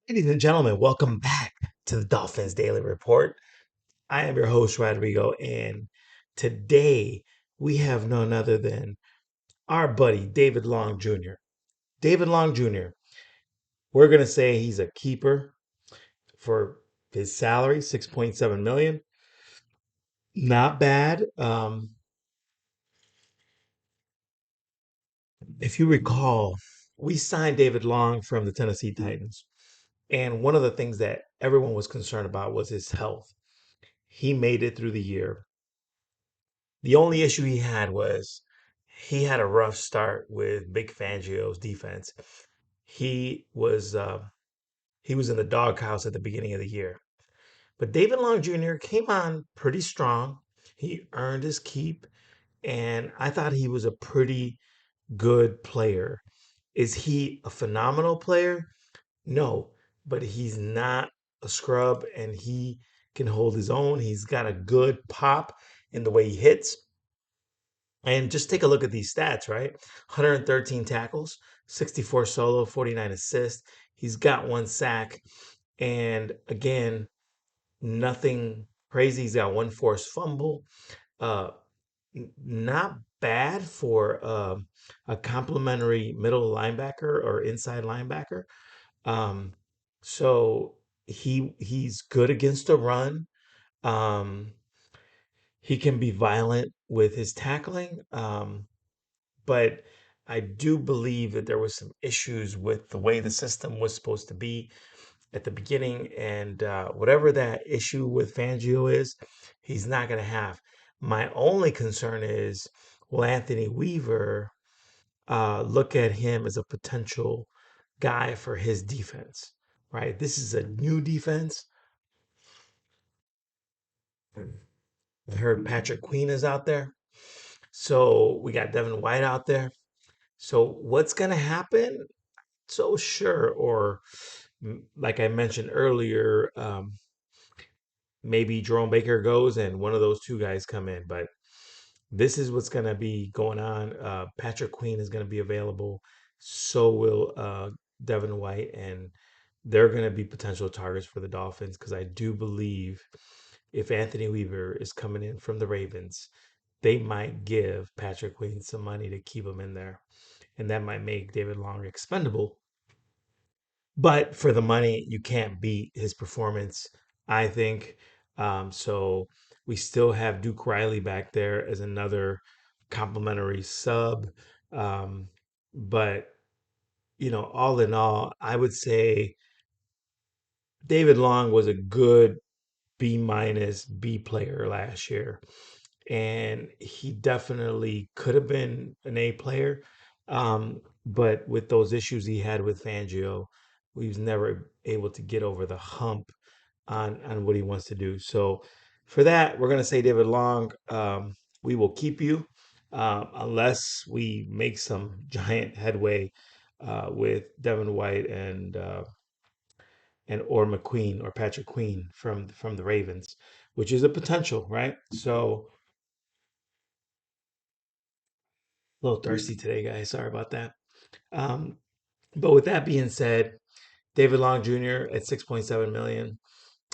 Ladies and gentlemen, welcome back to the Dolphins Daily Report. I am your host, Rodrigo, and today we have none other than our buddy, David Long Jr. David Long Jr., we're going to say he's a keeper for his salary, 6.7 million. Not bad. If you recall, we signed David Long from the Tennessee Titans. And one of the things that everyone was concerned about was his health. He made it through the year. The only issue he had was he had a rough start with Big Fangio's defense. He was uh, he was in the doghouse at the beginning of the year, but David Long Jr. came on pretty strong. He earned his keep, and I thought he was a pretty good player. Is he a phenomenal player? No, but he's not a scrub, and he can hold his own. He's got a good pop in the way he hits. And just take a look at these stats, right? 113 tackles, 64 solo, 49 assists. He's got one sack. And again, nothing crazy. He's got one forced fumble. Uh, Not bad for a complimentary middle linebacker or inside linebacker. Um, so he's good against the run. Um, he can be violent with his tackling. But I do believe that there was some issues with the way the system was supposed to be at the beginning, and whatever that issue with Fangio is, he's not going to have. My only concern is, will Anthony Weaver look at him as a potential guy for his defense? Right, this is a new defense. I heard Patrick Queen is out there, so we got Devin White out there. So what's going to happen? So sure, or like I mentioned earlier, maybe Jerome Baker goes and one of those two guys come in. But this is what's going to be going on. Patrick Queen is going to be available. So will Devin White, and they're going to be potential targets for the Dolphins because I do believe if Anthony Weaver is coming in from the Ravens, they might give Patrick Queen some money to keep him in there, and that might make David Long expendable. But for the money, you can't beat his performance, I think. So we still have Duke Riley back there as another complimentary sub. Um, but, all in all, I would say David Long was a good B minus B player last year, and he definitely could have been an A player. But with those issues he had with Fangio, he was never able to get over the hump on what he wants to do. So for that, we're gonna say David Long. We will keep you unless we make some giant headway with Devin White and or McQueen or Patrick Queen from the Ravens, which is a potential, right? So a little thirsty today, guys. Sorry about that. Um, but with that being said, David Long Jr. at 6.7 million,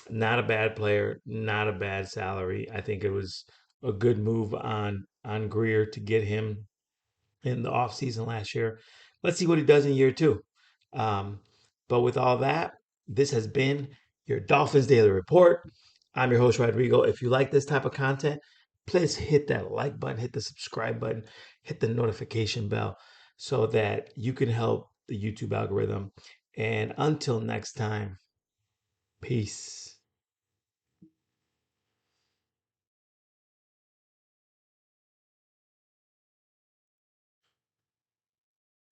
not a bad player, not a bad salary. I think it was a good move on Greer to get him in the offseason last year. Let's see what he does in year two. Um, but with all that, this has been your Dolphins Daily Report. I'm your host, Rodrigo. If you like this type of content, please hit that like button, hit the subscribe button, hit the notification bell so that you can help the YouTube algorithm. And until next time, peace.